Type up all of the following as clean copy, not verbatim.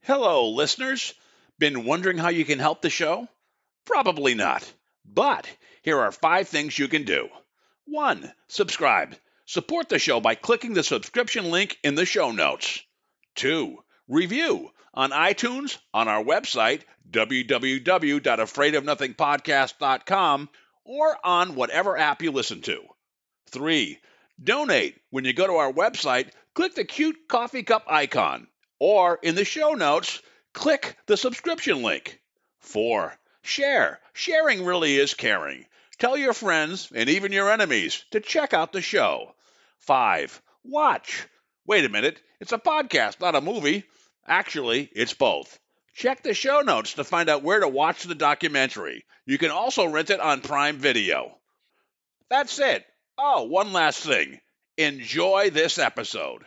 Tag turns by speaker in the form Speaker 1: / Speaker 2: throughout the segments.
Speaker 1: Hello, listeners. Been wondering how you can help the show? Probably not. But here are 5 things you can do. 1. Subscribe. Support the show by clicking the subscription link in the show notes. 2. Review on iTunes, on our website, www.afraidofnothingpodcast.com, or on whatever app you listen to. 3. Donate. When you go to our website, click the cute coffee cup icon. Or in the show notes, click the subscription link. 4. Share. Sharing really is caring. Tell your friends and even your enemies to check out the show. 5. Watch. Wait a minute, it's a podcast, not a movie. Actually, it's both. Check the show notes to find out where to watch the documentary. You can also rent it on Prime Video. That's it. Oh, one last thing. Enjoy this episode.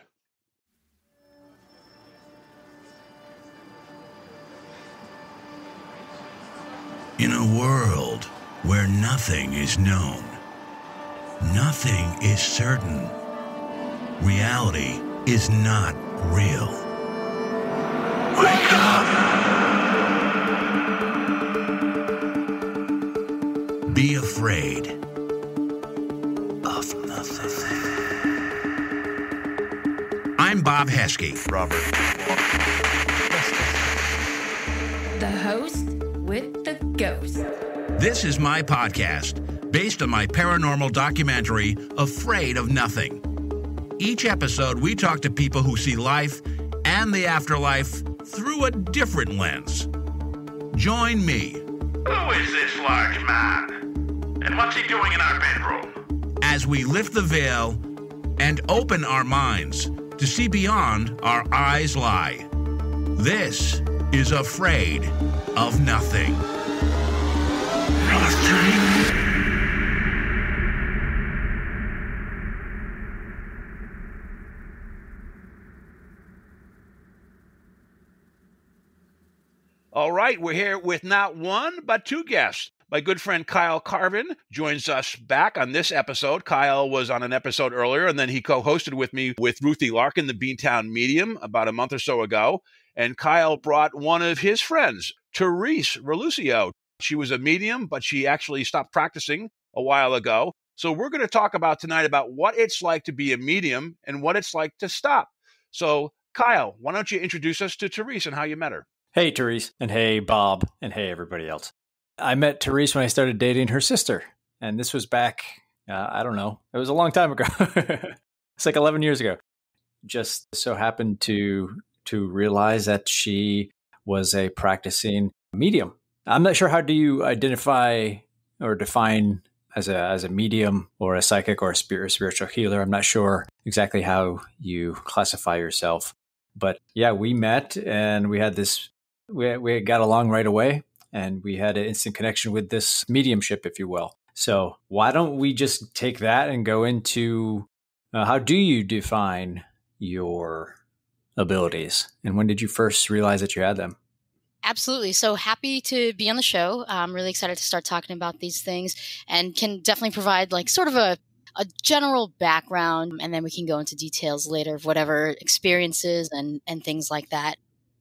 Speaker 2: In a world where nothing is known, nothing is certain, reality is not real. Wake up! Be afraid of nothing. I'm Bob Heskey.
Speaker 3: Robert.
Speaker 4: The host with the ghost.
Speaker 2: This is my podcast, based on my paranormal documentary, Afraid of Nothing. Each episode, we talk to people who see life and the afterlife through a different lens. Join me.
Speaker 3: Who is this large man? And what's he doing in our bedroom?
Speaker 2: As we lift the veil and open our minds to see beyond our eyes lie. This is Afraid of Nothing.
Speaker 1: All right, we're here with not one, but 2 guests. My good friend Cuyle Carvin joins us back on this episode. Cuyle was on an episode earlier, and then he co-hosted with me with Ruthie Larkin, the Beantown Medium, about a month or so ago. And Cuyle brought one of his friends, Therese Relucio. She was a medium, but she actually stopped practicing a while ago. So we're going to talk about tonight about what it's like to be a medium and what it's like to stop. So Cuyle, why don't you introduce us to Therese and how you met her?
Speaker 5: Hey, Therese, and hey, Bob, and hey, everybody else. I met Therese when I started dating her sister, and this was back, I don't know, it was a long time ago. It's like 11 years ago. Just so happened to realize that she was a practicing medium. I'm not sure, how do you identify or define as a medium or a psychic or a spiritual healer? I'm not sure exactly how you classify yourself. But yeah, we met and we had this, we got along right away, and we had an instant connection with this mediumship, if you will. So why don't we just take that and go into how do you define your abilities? And when did you first realize that you had them?
Speaker 6: Absolutely. So happy to be on the show. I'm really excited to start talking about these things, and can definitely provide like sort of a general background, and then we can go into details later of whatever experiences and things like that.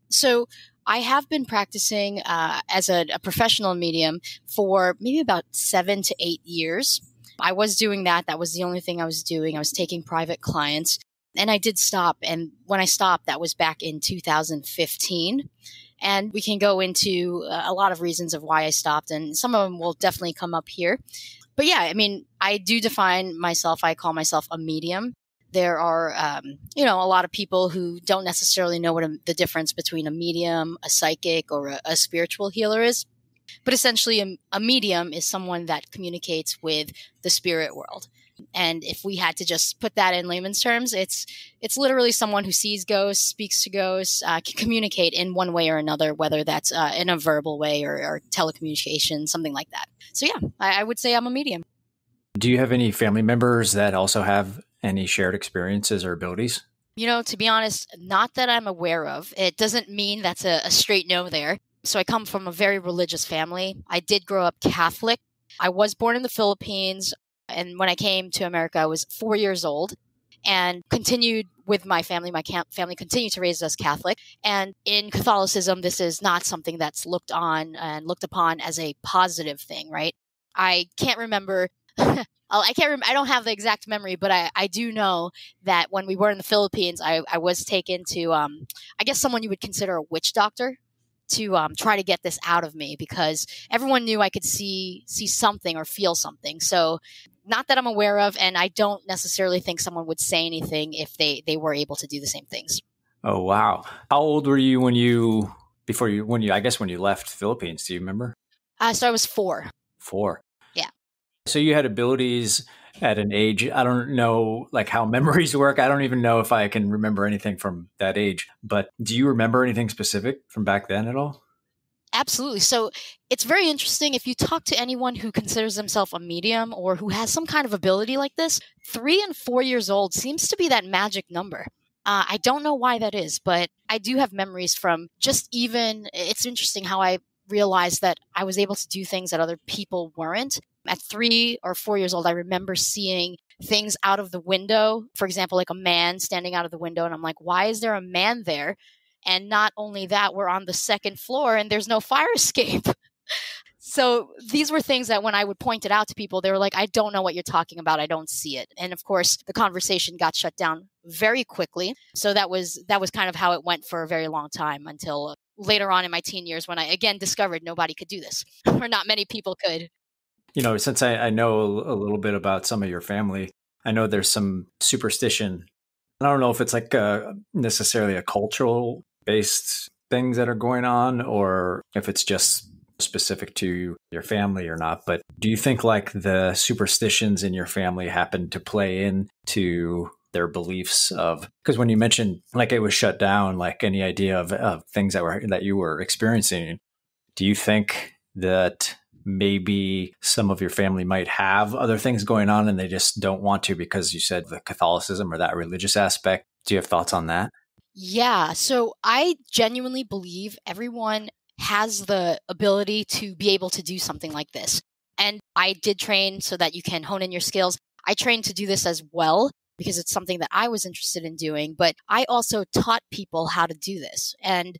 Speaker 6: So I have been practicing as a professional medium for maybe about 7 to 8 years. I was doing that. That was the only thing I was doing. I was taking private clients, and I did stop. And when I stopped, that was back in 2015. And we can go into a lot of reasons of why I stopped, and some of them will definitely come up here. But yeah, I mean, I do define myself, I call myself a medium. There are, a lot of people who don't necessarily know what the difference between a medium, a psychic, or a spiritual healer is. But essentially, a medium is someone that communicates with the spirit world. And if we had to just put that in layman's terms, it's literally someone who sees ghosts, speaks to ghosts, can communicate in one way or another, whether that's in a verbal way or telecommunication, something like that. So yeah, I would say I'm a medium.
Speaker 5: Do you have any family members that also have any shared experiences or abilities?
Speaker 6: To be honest, not that I'm aware of. It doesn't mean that's a straight no there. So I come from a very religious family. I did grow up Catholic. I was born in the Philippines. And when I came to America, I was 4 years old. and continued with my family. My family continued to raise us Catholic. And in Catholicism, this is not something that's looked on and looked upon as a positive thing, right? I can't remember. I don't have the exact memory, but I do know that when we were in the Philippines, I was taken to, I guess someone you would consider a witch doctor to try to get this out of me, because everyone knew I could see something or feel something. So not that I'm aware of, and I don't necessarily think someone would say anything if they were able to do the same things.
Speaker 5: Oh, wow. How old were you when you left the Philippines? Do you remember?
Speaker 6: So I was 4.
Speaker 5: 4.
Speaker 6: Yeah.
Speaker 5: So you had abilities at an age, I don't know like how memories work. I don't even know if I can remember anything from that age, but do you remember anything specific from back then at all?
Speaker 6: Absolutely. So it's very interesting. If you talk to anyone who considers themselves a medium or who has some kind of ability like this, 3 and 4 years old seems to be that magic number. I don't know why that is, but I do have memories from it's interesting how I realized that I was able to do things that other people weren't. At 3 or 4 years old, I remember seeing things out of the window. For example, like a man standing out of the window. And I'm like, why is there a man there? And not only that, we're on the 2nd floor and there's no fire escape. So these were things that when I would point it out to people, they were like, I don't know what you're talking about. I don't see it. And of course, the conversation got shut down very quickly. So that was kind of how it went for a very long time until later on in my teen years when I again discovered nobody could do this, or not many people could.
Speaker 5: You know, since I know a little bit about some of your family, I know there's some superstition. I don't know if it's like necessarily a cultural based things that are going on or if it's just specific to your family or not. But do you think like the superstitions in your family happen to play into their beliefs of, because when you mentioned like it was shut down, like any idea of things that you were experiencing, do you think that maybe some of your family might have other things going on and they just don't want to because you said the Catholicism or that religious aspect? Do you have thoughts on that?
Speaker 6: Yeah. So I genuinely believe everyone has the ability to be able to do something like this. And I did train so that you can hone in your skills. I trained to do this as well because it's something that I was interested in doing, but I also taught people how to do this. And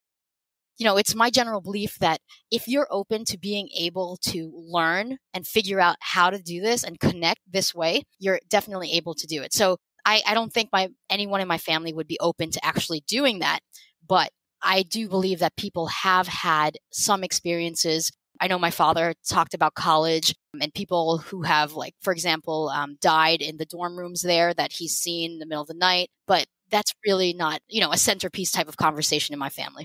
Speaker 6: you know, it's my general belief that if you're open to being able to learn and figure out how to do this and connect this way, you're definitely able to do it. So I don't think anyone in my family would be open to actually doing that. But I do believe that people have had some experiences. I know my father talked about college and people who have, like, for example, died in the dorm rooms there that he's seen in the middle of the night. But that's really not, a centerpiece type of conversation in my family.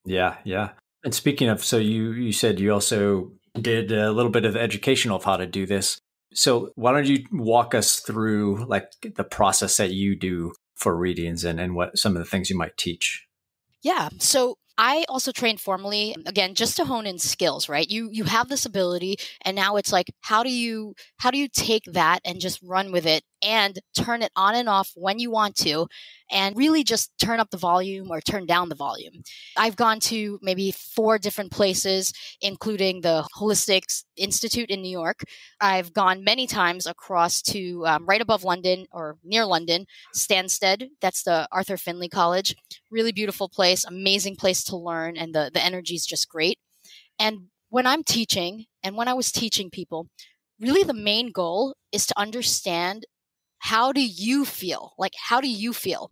Speaker 5: Yeah, yeah. And speaking of, so you said you also did a little bit of educational of how to do this. So why don't you walk us through like the process that you do for readings and what some of the things you might teach?
Speaker 6: Yeah. So I also trained formally, again, just to hone in skills, right? You have this ability, and now it's like, how do you take that and just run with it and turn it on and off when you want to, and really just turn up the volume or turn down the volume. I've gone to maybe 4 different places, including the Holistics Institute in New York. I've gone many times across to right above London or near London, Stansted. That's the Arthur Findlay College. Really beautiful place, amazing place to learn, and the energy is just great. And when I'm teaching, and when I was teaching people, really the main goal is to understand, how do you feel? Like, how do you feel?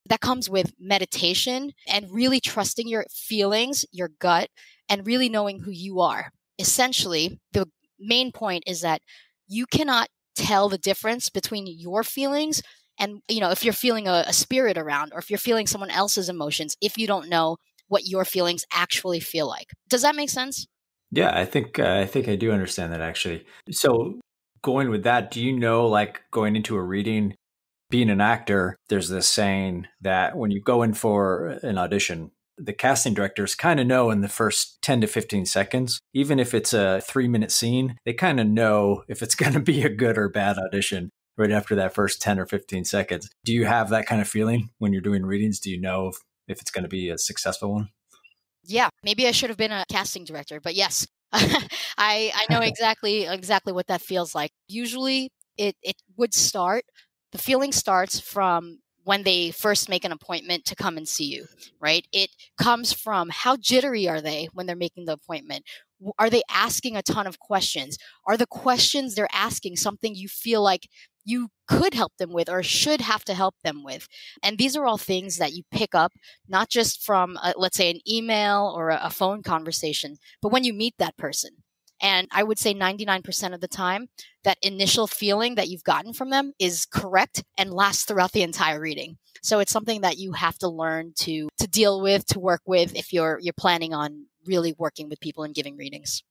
Speaker 6: That comes with meditation and really trusting your feelings, your gut, and really knowing who you are. Essentially, the main point is that you cannot tell the difference between your feelings and, if you're feeling a spirit around, or if you're feeling someone else's emotions, if you don't know what your feelings actually feel like. Does that make sense?
Speaker 5: Yeah, I think I do understand that actually. So going with that, do you know, like going into a reading, being an actor, there's this saying that when you go in for an audition, the casting directors kind of know in the first 10 to 15 seconds, even if it's a 3-minute scene, they kind of know if it's going to be a good or bad audition right after that first 10 or 15 seconds. Do you have that kind of feeling when you're doing readings? Do you know if it's going to be a successful one?
Speaker 6: Yeah, maybe I should have been a casting director, but yes, I know exactly what that feels like. Usually it would start The feeling starts from when they first make an appointment to come and see you, right? It comes from how jittery are they when they're making the appointment? Are they asking a ton of questions? Are the questions they're asking something you feel like you could help them with or should have to help them with? And these are all things that you pick up, not just from, let's say, an email or a phone conversation, but when you meet that person. And I would say 99% of the time, that initial feeling that you've gotten from them is correct and lasts throughout the entire reading. So it's something that you have to learn to deal with, to work with if you're planning on really working with people and giving readings.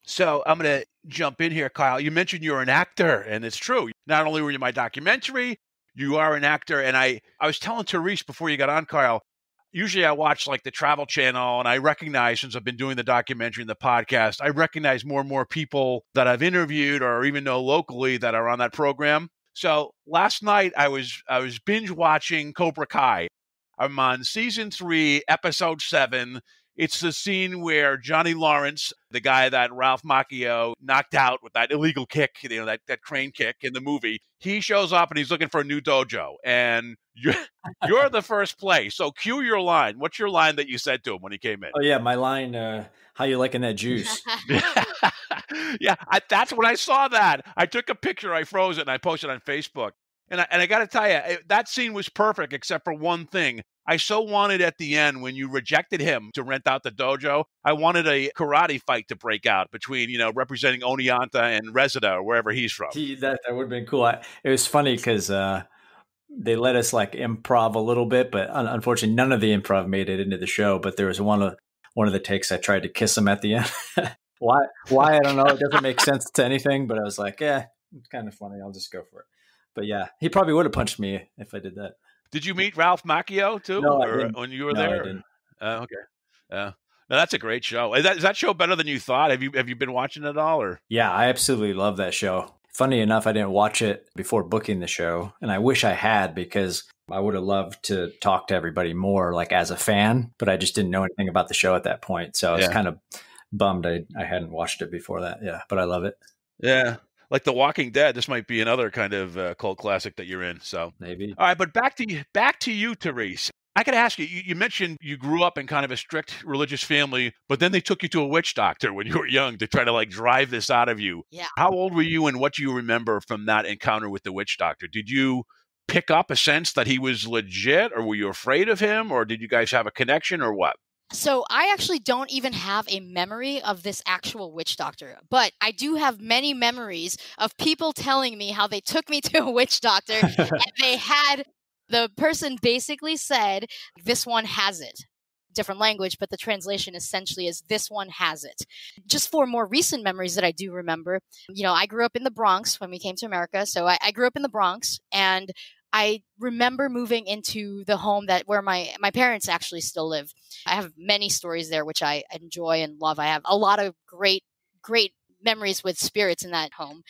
Speaker 1: So I'm going to jump in here, Kyle. You mentioned you're an actor, and it's true. Not only were you in my documentary, you are an actor. And I was telling Therese before you got on, Kyle, usually I watch like the Travel Channel, and I recognize, since I've been doing the documentary and the podcast, I recognize more and more people that I've interviewed or even know locally that are on that program. So last night I was binge watching Cobra Kai. I'm on season 3, episode 7. It's the scene where Johnny Lawrence, the guy that Ralph Macchio knocked out with that illegal kick, that crane kick in the movie, he shows up and he's looking for a new dojo. And you're the first play. So cue your line. What's your line that you said to him when he came in?
Speaker 5: Oh, yeah, my line, how you liking that juice?
Speaker 1: Yeah, that's when I saw that. I took a picture, I froze it, and I posted it on Facebook. And I got to tell you, that scene was perfect except for one thing. I so wanted at the end, when you rejected him to rent out the dojo, I wanted a karate fight to break out between, representing Oneonta and Reseda or wherever he's from.
Speaker 5: That would have been cool. It was funny because they let us like improv a little bit, but unfortunately none of the improv made it into the show. But there was one of the takes I tried to kiss him at the end. Why? I don't know. It doesn't make sense to anything, but I was like, it's kind of funny. I'll just go for it. But yeah, he probably would have punched me if I did that.
Speaker 1: Did you meet Ralph Macchio too?
Speaker 5: No, I didn't.
Speaker 1: When you were
Speaker 5: No,
Speaker 1: there?
Speaker 5: I didn't.
Speaker 1: Okay. No, that's a great show. Is that show better than you thought? Have you been watching it all? Or?
Speaker 5: Yeah, I absolutely love that show. Funny enough, I didn't watch it before booking the show, and I wish I had, because I would have loved to talk to everybody more, like as a fan, but I just didn't know anything about the show at that point. So I was kind of bummed I hadn't watched it before that. Yeah, but I love it.
Speaker 1: Yeah. Like The Walking Dead, this might be another kind of cult classic that you're in. So
Speaker 5: maybe.
Speaker 1: All right, but back to you, Therese. I got to ask you. You mentioned you grew up in kind of a strict religious family, but then they took you to a witch doctor when you were young to try to like drive this out of you.
Speaker 6: Yeah.
Speaker 1: How old were you, and what do you remember from that encounter with the witch doctor? Did you pick up a sense that he was legit, or were you afraid of him, or did you guys have a connection, or what?
Speaker 6: So I actually don't even have a memory of this actual witch doctor, but I do have many memories of people telling me how they took me to a witch doctor and the person basically said, "This one has it." Different language, but the translation essentially is "this one has it." Just for more recent memories that I do remember, I grew up in the Bronx when we came to America. So I grew up in the Bronx, and I remember moving into the home where my parents actually still live. I have many stories there, which I enjoy and love. I have a lot of great memories with spirits in that home.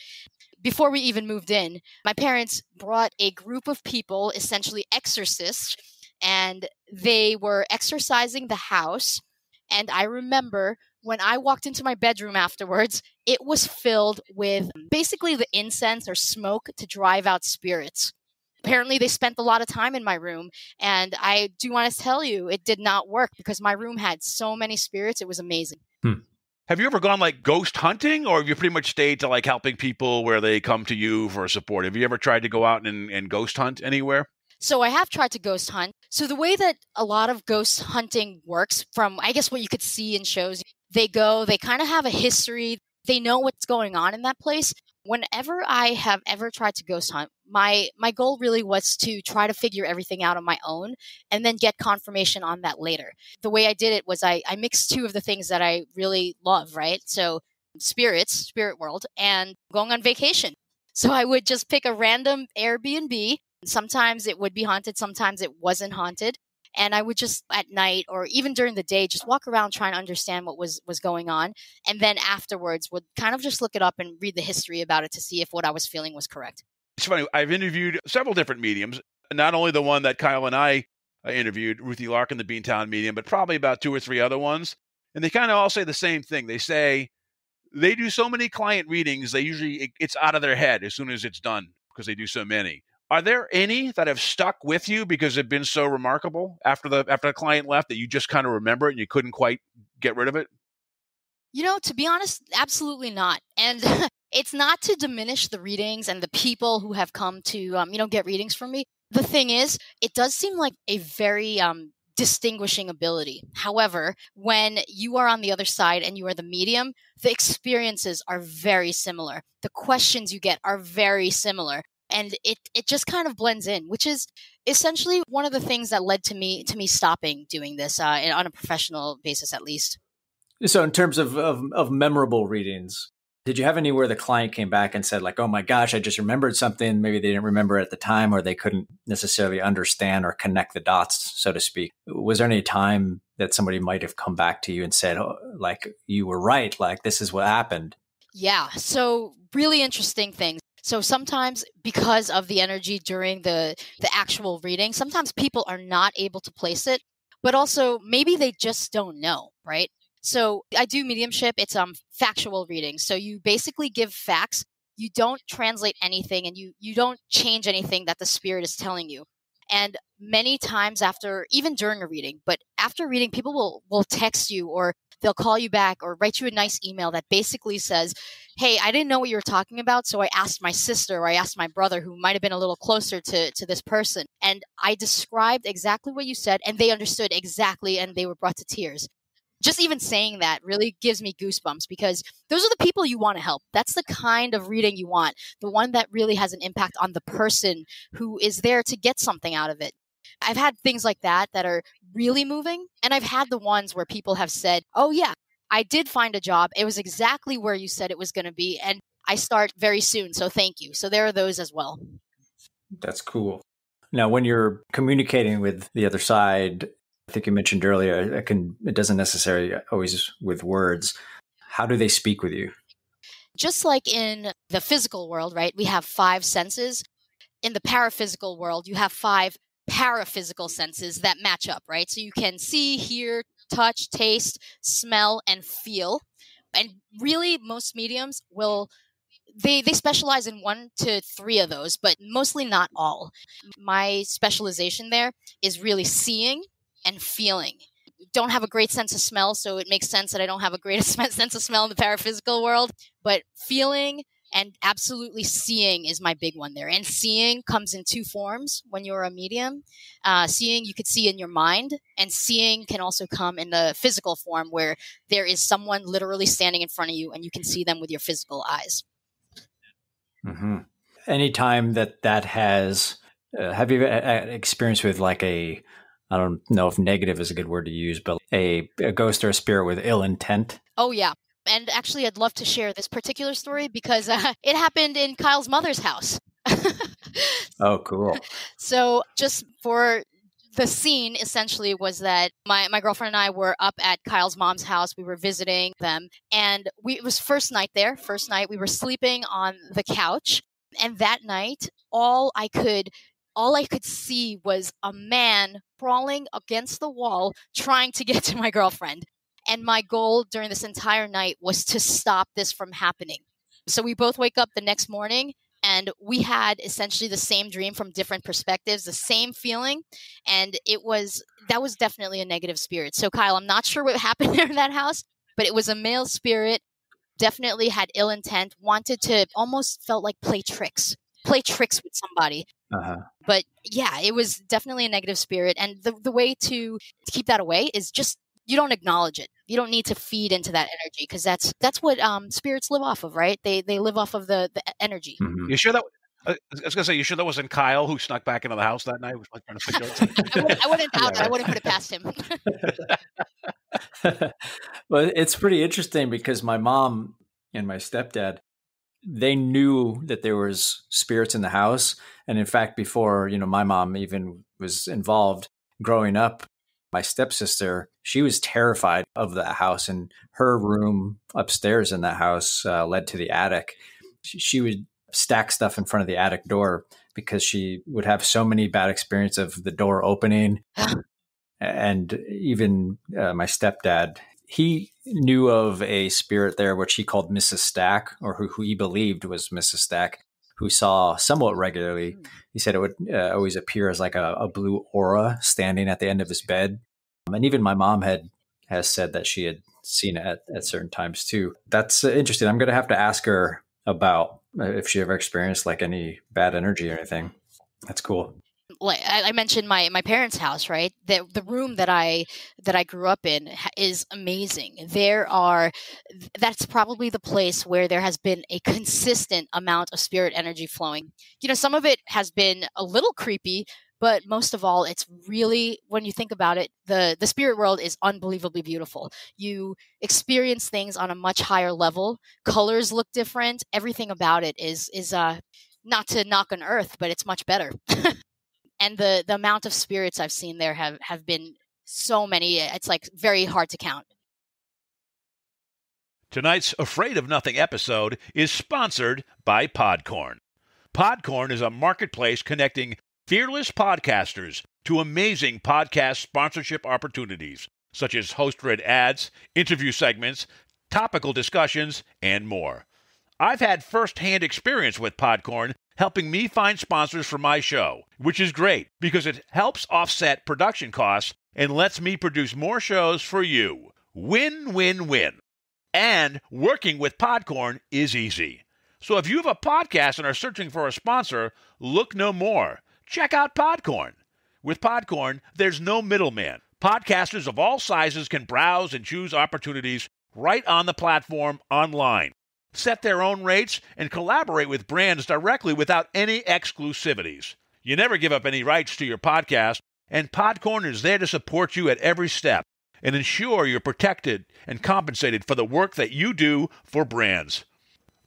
Speaker 6: Before we even moved in, my parents brought a group of people, essentially exorcists, and they were exorcising the house. And I remember when I walked into my bedroom afterwards, it was filled with basically the incense or smoke to drive out spirits. Apparently, they spent a lot of time in my room, and I do want to tell you, it did not work because my room had so many spirits. It was amazing.
Speaker 1: Have you ever gone like ghost hunting, or have you pretty much stayed to like helping people where they come to you for support? Have you ever tried to go out and ghost hunt anywhere?
Speaker 6: So I have tried to ghost hunt. So the way that a lot of ghost hunting works, from I guess what you could see in shows, they kind of have a history. They know what's going on in that place. Whenever I have ever tried to ghost hunt, my goal really was to try to figure everything out on my own and then get confirmation on that later. The way I did it was I mixed two of the things that I really love, right? So spirit world, and going on vacation. So I would just pick a random Airbnb. Sometimes it would be haunted, sometimes it wasn't haunted. And I would just at night or even during the day just walk around trying to understand what was going on. And then afterwards would kind of just look it up and read the history about it to see if what I was feeling was correct.
Speaker 1: It's funny. I've interviewed several different mediums, not only the one that Kyle and I interviewed, Ruthie Larkin, the Beantown medium, but probably about 2 or 3 other ones. And they kind of all say the same thing. They say they do so many client readings, it's out of their head as soon as it's done because they do so many. Are there any that have stuck with you because they've been so remarkable after the client left that you just kind of remember it and you couldn't quite get rid of it?
Speaker 6: To be honest, absolutely not. And it's not to diminish the readings and the people who have come to, get readings from me. The thing is, it does seem like a very distinguishing ability. However, when you are on the other side and you are the medium, the experiences are very similar. The questions you get are very similar. And it just kind of blends in, which is essentially one of the things that led to me stopping doing this on a professional basis, at least.
Speaker 5: So in terms of memorable readings, did you have any where the client came back and said like, oh my gosh, I just remembered something. Maybe they didn't remember it at the time, or they couldn't necessarily understand or connect the dots, so to speak. Was there any time that somebody might have come back to you and said, oh, like, you were right, like this is what happened?
Speaker 6: Yeah. So really interesting things. So sometimes because of the energy during the actual reading, sometimes people are not able to place it, but also maybe they just don't know, right? So I do mediumship. It's factual reading. So you basically give facts. You don't translate anything, and you don't change anything that the spirit is telling you. And many times after, even during a reading, but after reading, people will text you, or they'll call you back or write you a nice email that basically says, hey, I didn't know what you were talking about, so I asked my sister or I asked my brother, who might have been a little closer to this person. And I described exactly what you said, and they understood exactly, and they were brought to tears. Just even saying that really gives me goosebumps, because those are the people you want to help. That's the kind of reading you want, the one that really has an impact on the person who is there to get something out of it. I've had things like that are really moving, and I've had the ones where people have said, oh yeah, I did find a job. It was exactly where you said it was going to be, and I start very soon, so thank you. So there are those as well.
Speaker 5: That's cool. Now, when you're communicating with the other side, I think you mentioned earlier, it doesn't necessarily always with words. How do they speak with you?
Speaker 6: Just like in the physical world, right? We have 5 senses. In the paraphysical world, you have 5 paraphysical senses that match up, right? So you can see, hear, touch, taste, smell, and feel. And really, most mediums they specialize in 1 to 3 of those, but mostly not all. My specialization there is really seeing and feeling. Don't have a great sense of smell, so it makes sense that I don't have a great sense of smell in the paraphysical world, but feeling and absolutely seeing is my big one there. And seeing comes in 2 forms when you're a medium. Seeing, you could see in your mind, and seeing can also come in the physical form, where there is someone literally standing in front of you and you can see them with your physical eyes.
Speaker 5: Mm-hmm. Anytime that has, have you experienced with like I don't know if negative is a good word to use, but a ghost or a spirit with ill intent?
Speaker 6: Oh, yeah. And actually, I'd love to share this particular story because it happened in Kyle's mother's house.
Speaker 5: Oh, cool.
Speaker 6: So just for the scene, essentially, was that my girlfriend and I were up at Kyle's mom's house. We were visiting them. And it was first night there. First night, we were sleeping on the couch. And that night, all I could see was a man crawling against the wall trying to get to my girlfriend. And my goal during this entire night was to stop this from happening. So we both wake up the next morning, and we had essentially the same dream from different perspectives, the same feeling. And that was definitely a negative spirit. So Kyle, I'm not sure what happened there in that house, but it was a male spirit, definitely had ill intent, wanted to, almost felt like play tricks with somebody.
Speaker 5: Uh-huh.
Speaker 6: But yeah, it was definitely a negative spirit. And the way to keep that away is just, you don't acknowledge it. You don't need to feed into that energy, because that's what spirits live off of, right? They live off of the energy.
Speaker 1: Mm-hmm. You sure that? I was going to say, you sure that wasn't Kyle who snuck back into the house that night? Was like trying to figure out
Speaker 6: I wouldn't doubt it. I wouldn't put it past him.
Speaker 5: Well, it's pretty interesting because my mom and my stepdad, they knew that there was spirits in the house. And in fact, before, my mom even was involved growing up, my stepsister, she was terrified of the house, and her room upstairs in that house led to the attic. She would stack stuff in front of the attic door because she would have so many bad experiences of the door opening. And even my stepdad, he knew of a spirit there, which he called Mrs. Stack, or who he believed was Mrs. Stack, who saw somewhat regularly. He said it would always appear as like a blue aura standing at the end of his bed. And even my mom has said that she had seen it at certain times too. That's interesting. I'm going to have to ask her about if she ever experienced like any bad energy or anything. That's cool.
Speaker 6: Like I mentioned my parents' house, right? The room that I grew up in is amazing. That's probably the place where there has been a consistent amount of spirit energy flowing. Some of it has been a little creepy, but most of all, it's really, when you think about it, the spirit world is unbelievably beautiful. You experience things on a much higher level. Colors look different. Everything about it is not to knock on Earth, but it's much better. And the amount of spirits I've seen there have been so many. It's like very hard to count.
Speaker 1: Tonight's Afraid of Nothing episode is sponsored by Podcorn. Podcorn is a marketplace connecting fearless podcasters to amazing podcast sponsorship opportunities, such as host-read ads, interview segments, topical discussions, and more. I've had first-hand experience with Podcorn helping me find sponsors for my show, which is great because it helps offset production costs and lets me produce more shows for you. Win, win, win. And working with Podcorn is easy. So if you have a podcast and are searching for a sponsor, look no more. Check out Podcorn. With Podcorn, there's no middleman. Podcasters of all sizes can browse and choose opportunities right on the platform online, set their own rates, and collaborate with brands directly without any exclusivities. You never give up any rights to your podcast, and Podcorn is there to support you at every step and ensure you're protected and compensated for the work that you do for brands.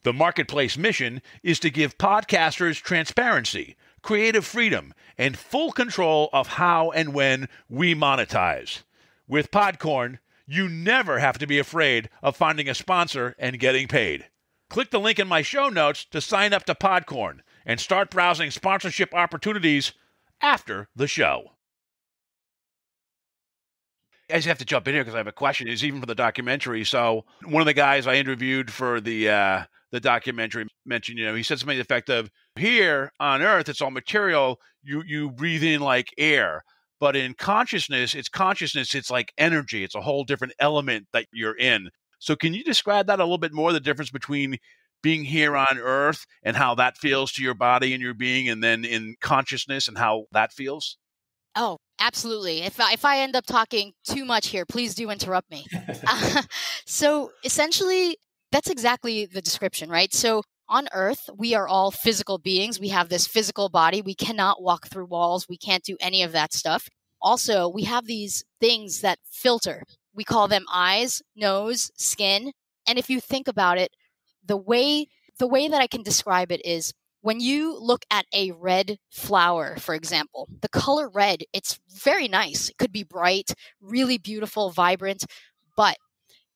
Speaker 1: The marketplace mission is to give podcasters transparency, creative freedom, and full control of how and when we monetize. With Podcorn, you never have to be afraid of finding a sponsor and getting paid. Click the link in my show notes to sign up to Podcorn and start browsing sponsorship opportunities after the show. I just have to jump in here because I have a question. It's even for the documentary. So one of the guys I interviewed for the documentary mentioned, he said something to the effect of, here on Earth, it's all material. You breathe in like air. But in consciousness, it's like energy. It's a whole different element that you're in. So can you describe that a little bit more, the difference between being here on Earth and how that feels to your body and your being, and then in consciousness and how that feels?
Speaker 6: Oh, absolutely. If I end up talking too much here, please do interrupt me. So essentially, that's exactly the description, right? So on Earth, we are all physical beings. We have this physical body. We cannot walk through walls. We can't do any of that stuff. Also, we have these things that filter. We call them eyes, nose, skin. And if you think about it, the way that I can describe it is, when you look at a red flower, for example, the color red, it's very nice. It could be bright, really beautiful, vibrant. But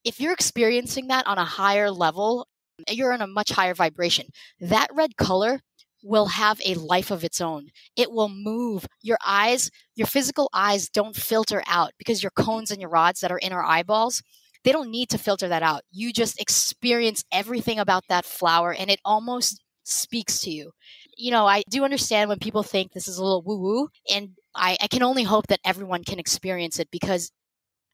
Speaker 6: if you're experiencing that on a higher level, you're in a much higher vibration. That red color will have a life of its own. It will move. Your eyes, your physical eyes don't filter out, because your cones and your rods that are in our eyeballs, they don't need to filter that out. You just experience everything about that flower, and it almost speaks to you. I do understand when people think this is a little woo-woo, and I can only hope that everyone can experience it, because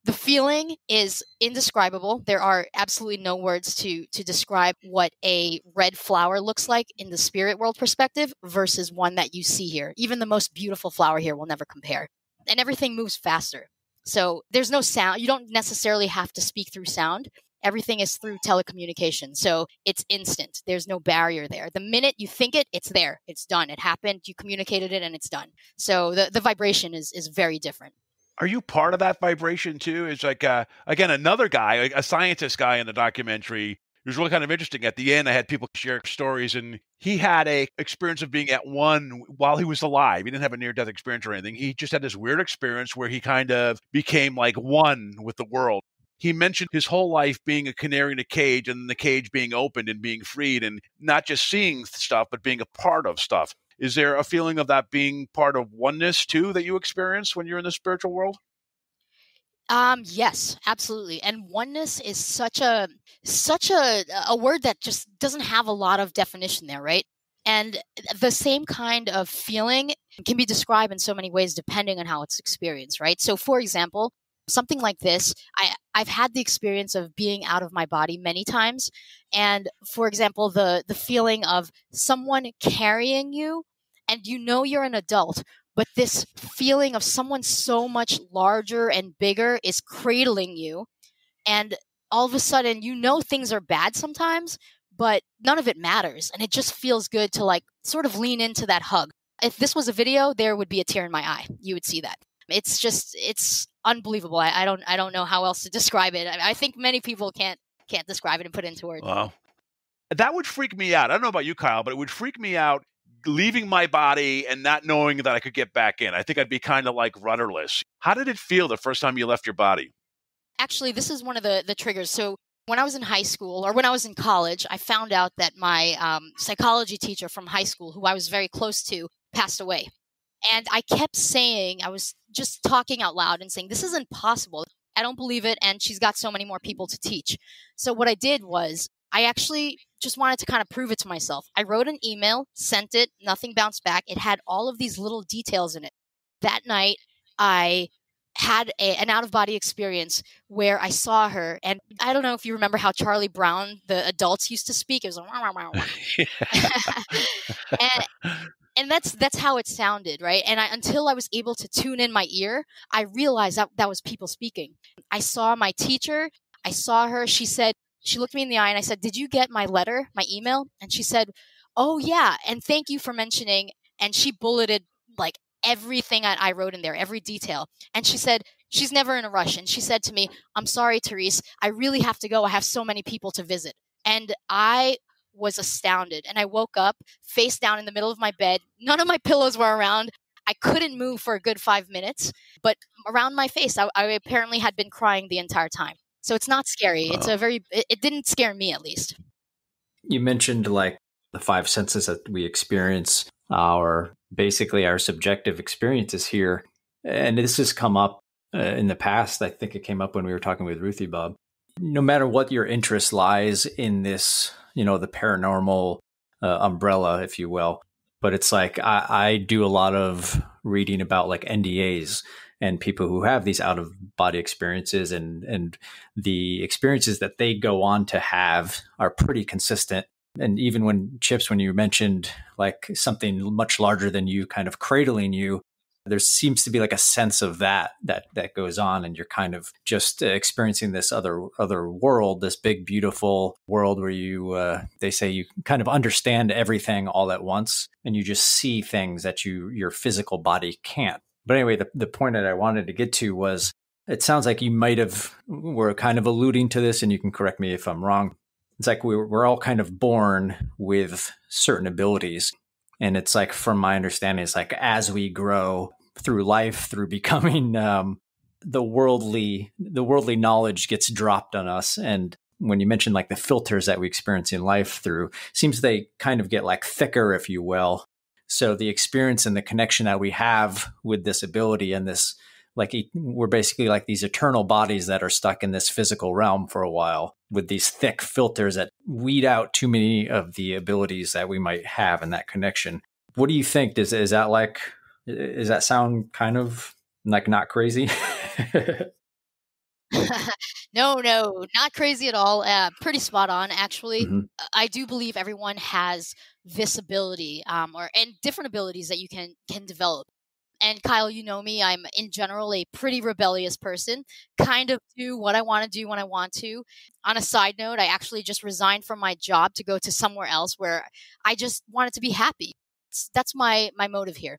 Speaker 6: the feeling is indescribable. There are absolutely no words to describe what a red flower looks like in the spirit world perspective versus one that you see here. Even the most beautiful flower here will never compare. And everything moves faster. So there's no sound. You don't necessarily have to speak through sound. Everything is through telecommunication. So it's instant. There's no barrier there. The minute you think it, it's there. It's done. It happened. You communicated it, and it's done. So the vibration is very different.
Speaker 1: Are you part of that vibration too? It's like, again, another guy, like a scientist guy in the documentary. It was really kind of interesting. At the end, I had people share stories, and he had a experience of being at one while he was alive. He didn't have a near-death experience or anything. He just had this weird experience where he kind of became like one with the world. He mentioned his whole life being a canary in a cage, and the cage being opened and being freed, and not just seeing stuff, but being a part of stuff. Is there a feeling of that being part of oneness too that you experience when you're in the spiritual world?
Speaker 6: Yes, absolutely. And oneness is such a word that just doesn't have a lot of definition there, right? And the same kind of feeling can be described in so many ways depending on how it's experienced, right? So for example, something like this, I've had the experience of being out of my body many times. And for example, the feeling of someone carrying you and you know you're an adult, but this feeling of someone so much larger and bigger is cradling you. And all of a sudden, you know things are bad sometimes, but none of it matters. And it just feels good to like sort of lean into that hug. If this was a video, there would be a tear in my eye. You would see that. It's unbelievable. I don't know how else to describe it. I think many people can't describe it and put it into words.
Speaker 1: Wow. That would freak me out. I don't know about you, Kyle, but it would freak me out leaving my body and not knowing that I could get back in. I think I'd be kind of like rudderless. How did it feel the first time you left your body?
Speaker 6: Actually, this is one of the triggers. So when I was in high school or when I was in college, I found out that my psychology teacher from high school, who I was very close to, passed away. And I kept saying, I was just talking out loud and saying, this isn't possible. I don't believe it. And she's got so many more people to teach. So what I did was I actually just wanted to kind of prove it to myself. I wrote an email, sent it, nothing bounced back. It had all of these little details in it. That night, I had an out-of-body experience where I saw her. And I don't know if you remember how Charlie Brown, the adults, used to speak. It was like, wah, wah, wah. And that's how it sounded, right? And until I was able to tune in my ear, I realized that was people speaking. I saw my teacher. I saw her. She looked me in the eye and I said, did you get my letter, my email? And she said, oh, yeah. And thank you for mentioning. And she bulleted like everything I wrote in there, every detail. And she said, she's never in a rush. And she said to me, I'm sorry, Therese, I really have to go. I have so many people to visit. And I was astounded. And I woke up face down in the middle of my bed. None of my pillows were around. I couldn't move for a good 5 minutes, but around my face, I apparently had been crying the entire time. So it's not scary.
Speaker 1: Wow.
Speaker 6: It didn't scare me, at least.
Speaker 5: You mentioned like the five senses that we experience, basically our subjective experiences here. And this has come up in the past. I think it came up when we were talking with Ruthie, Bob. No matter what your interest lies in this, the paranormal umbrella, if you will. But it's like I do a lot of reading about like NDEs and people who have these out of body experiences and the experiences that they go on to have are pretty consistent. And even when you mentioned like something much larger than you kind of cradling you, there seems to be like a sense of that goes on, and you're kind of just experiencing this other world, this big, beautiful world where you, they say you kind of understand everything all at once, and you just see things that your physical body can't. But anyway, the point that I wanted to get to was, it sounds like you were kind of alluding to this, and you can correct me if I'm wrong. It's like we're all kind of born with certain abilities. And it's like, from my understanding, it's like as we grow through life, through becoming the worldly knowledge gets dropped on us. And when you mentioned like the filters that we experience in life through, seems they kind of get like thicker, if you will. So the experience and the connection that we have with this ability and this, like we're basically like these eternal bodies that are stuck in this physical realm for a while with these thick filters that weed out too many of the abilities that we might have in that connection. What do you think? Does that sound kind of like not crazy?
Speaker 6: No, not crazy at all. Pretty spot on, actually.
Speaker 5: Mm-hmm.
Speaker 6: I do believe everyone has this ability, and different abilities that you can develop. And Kyle, you know me, I'm in general a pretty rebellious person, kind of do what I want to do when I want to. On a side note, I actually just resigned from my job to go to somewhere else where I just wanted to be happy. That's my motive here.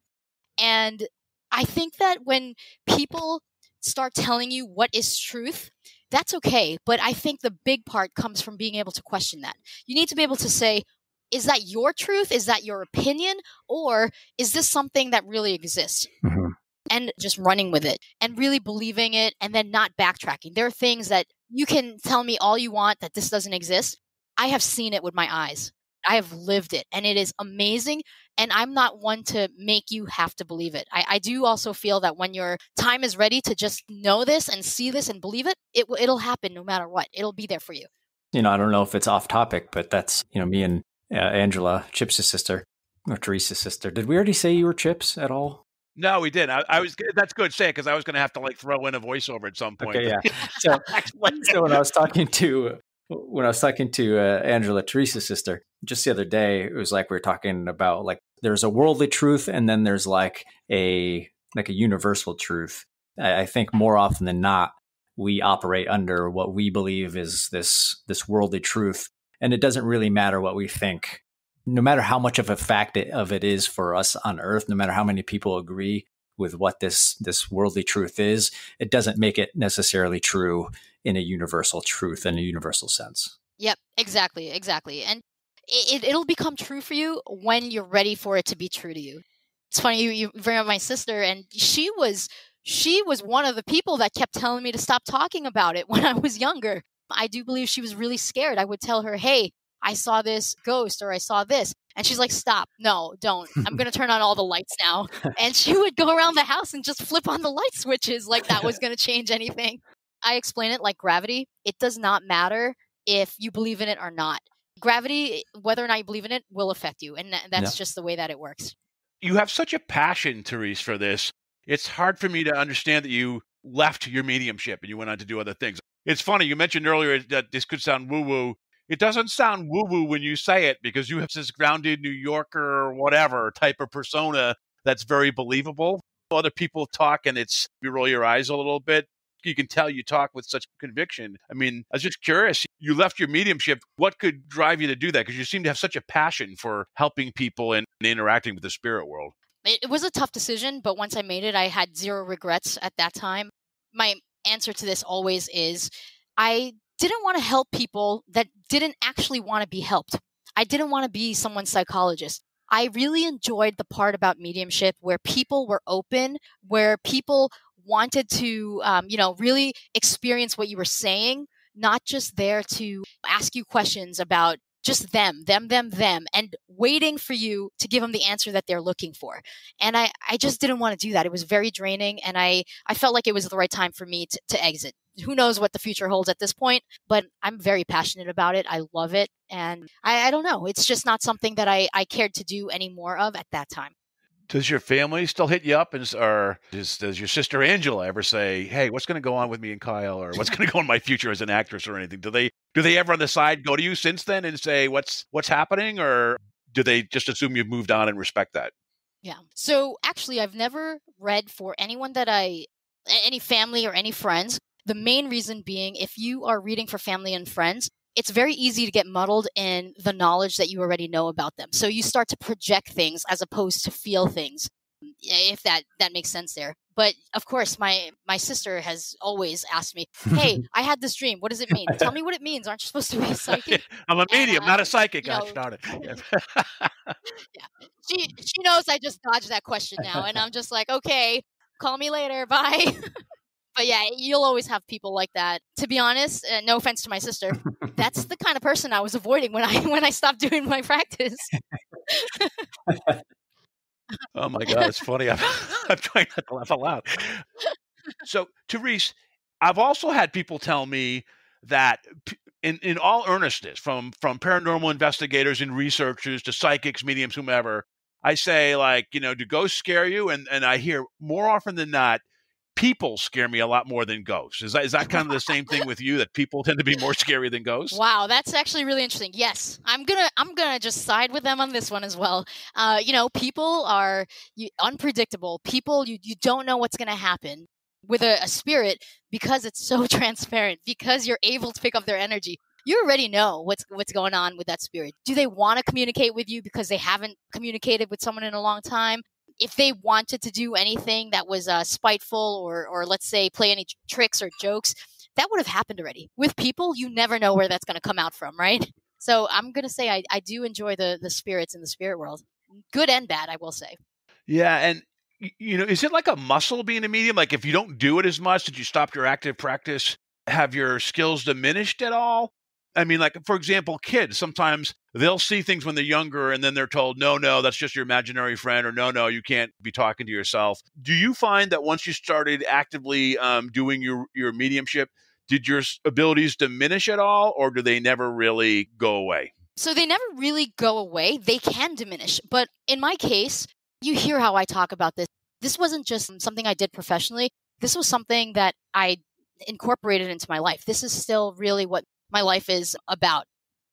Speaker 6: And I think that when people start telling you what is truth, that's okay. But I think the big part comes from being able to question that. You need to be able to say, is that your truth? Is that your opinion? Or is this something that really exists?
Speaker 5: Mm-hmm.
Speaker 6: And just running with it and really believing it and then not backtracking. There are things that you can tell me all you want that this doesn't exist. I have seen it with my eyes. I have lived it, and it is amazing. And I'm not one to make you have to believe it. I do also feel that when your time is ready to just know this and see this and believe it, it'll happen no matter what. It'll be there for you.
Speaker 5: I don't know if it's off topic, but that's, me and Angela, Chip's sister, Oh, Teresa's sister. Did we already say you were Chips at all?
Speaker 1: No, we did. I was. That's good. Say it because I was going to have to like throw in a voiceover at some point.
Speaker 5: Okay, yeah. So when I was talking to Angela, Teresa's sister, just the other day, it was like we were talking about like there's a worldly truth and then there's like a universal truth. I think more often than not, we operate under what we believe is this worldly truth, and it doesn't really matter what we think. No matter how much of a fact of it is for us on Earth, no matter how many people agree with what this worldly truth is, it doesn't make it necessarily true in a universal truth, in a universal sense.
Speaker 6: Yep, exactly. And it'll become true for you when you're ready for it to be true to you. It's funny you bring up my sister, and she was one of the people that kept telling me to stop talking about it when I was younger. I do believe she was really scared. I would tell her, hey, I saw this ghost or I saw this. And she's like, stop. No, don't. I'm going to turn on all the lights now. And she would go around the house and just flip on the light switches like that was going to change anything. I explain it like gravity. It does not matter if you believe in it or not. Gravity, whether or not you believe in it, will affect you. And that's just the way that it works.
Speaker 1: You have such a passion, Therese, for this. It's hard for me to understand that you left your mediumship and you went on to do other things. It's funny. You mentioned earlier that this could sound woo-woo. It doesn't sound woo-woo when you say it because you have this grounded New Yorker or whatever type of persona that's very believable. Other people talk and you roll your eyes a little bit. You can tell you talk with such conviction. I mean, I was just curious. You left your mediumship. What could drive you to do that? Because you seem to have such a passion for helping people and interacting with the spirit world.
Speaker 6: It was a tough decision, but once I made it, I had zero regrets at that time. My answer to this always is I didn't want to help people that didn't actually want to be helped. I didn't want to be someone's psychologist. I really enjoyed the part about mediumship where people were open, where people wanted to, really experience what you were saying, not just there to ask you questions about just them, and waiting for you to give them the answer that they're looking for. And I just didn't want to do that. It was very draining, and I felt like it was the right time for me to exit. Who knows what the future holds at this point, but I'm very passionate about it. I love it. And I don't know. It's just not something that I cared to do any more of at that time.
Speaker 1: Does your family still hit you up? Or does your sister Angela ever say, hey, what's going to go on with me and Kyle? Or what's going to go in my future as an actress or anything? Do they ever on the side go to you since then and say, what's happening? Or do they just assume you've moved on and respect that?
Speaker 6: Yeah. So actually, I've never read for anyone any family or any friends. The main reason being, if you are reading for family and friends, it's very easy to get muddled in the knowledge that you already know about them. So you start to project things as opposed to feel things, if that makes sense there. But of course, my sister has always asked me, hey, I had this dream. What does it mean? Tell me what it means. Aren't you supposed to be a psychic?
Speaker 1: I'm a medium, not a psychic. Gosh darn it.
Speaker 6: Yeah. She knows I just dodged that question now. And I'm just like, okay, call me later. Bye. But yeah, you'll always have people like that. To be honest, no offense to my sister, that's the kind of person I was avoiding when I stopped doing my practice.
Speaker 1: Oh my God, it's funny. I'm trying not to laugh out loud. So, Therese, I've also had people tell me that in all earnestness, from paranormal investigators and researchers to psychics, mediums, whomever, I say, like, do ghosts scare you? And I hear more often than not, people scare me a lot more than ghosts. Is that kind of the same thing with you, that people tend to be more scary than ghosts?
Speaker 6: Wow, that's actually really interesting. Yes, I'm gonna just side with them on this one as well. People are unpredictable. People, you don't know what's gonna happen with a spirit, because it's so transparent, because you're able to pick up their energy. You already know what's going on with that spirit. Do they want to communicate with you because they haven't communicated with someone in a long time? If they wanted to do anything that was spiteful or let's say play any tricks or jokes, that would have happened already. With people, you never know where that's going to come out from, right? So I'm going to say I do enjoy the spirits in the spirit world. Good and bad, I will say.
Speaker 1: Yeah, and is it like a muscle being a medium? Like if you don't do it as much, did you stop your active practice? Have your skills diminished at all? I mean, like, for example, kids, sometimes they'll see things when they're younger and then they're told, no, that's just your imaginary friend, or no, you can't be talking to yourself. Do you find that once you started actively doing your mediumship, did your abilities diminish at all, or do they never really go away?
Speaker 6: So they never really go away. They can diminish. But in my case, you hear how I talk about this. This wasn't just something I did professionally. This was something that I incorporated into my life. This is still really what my life is about.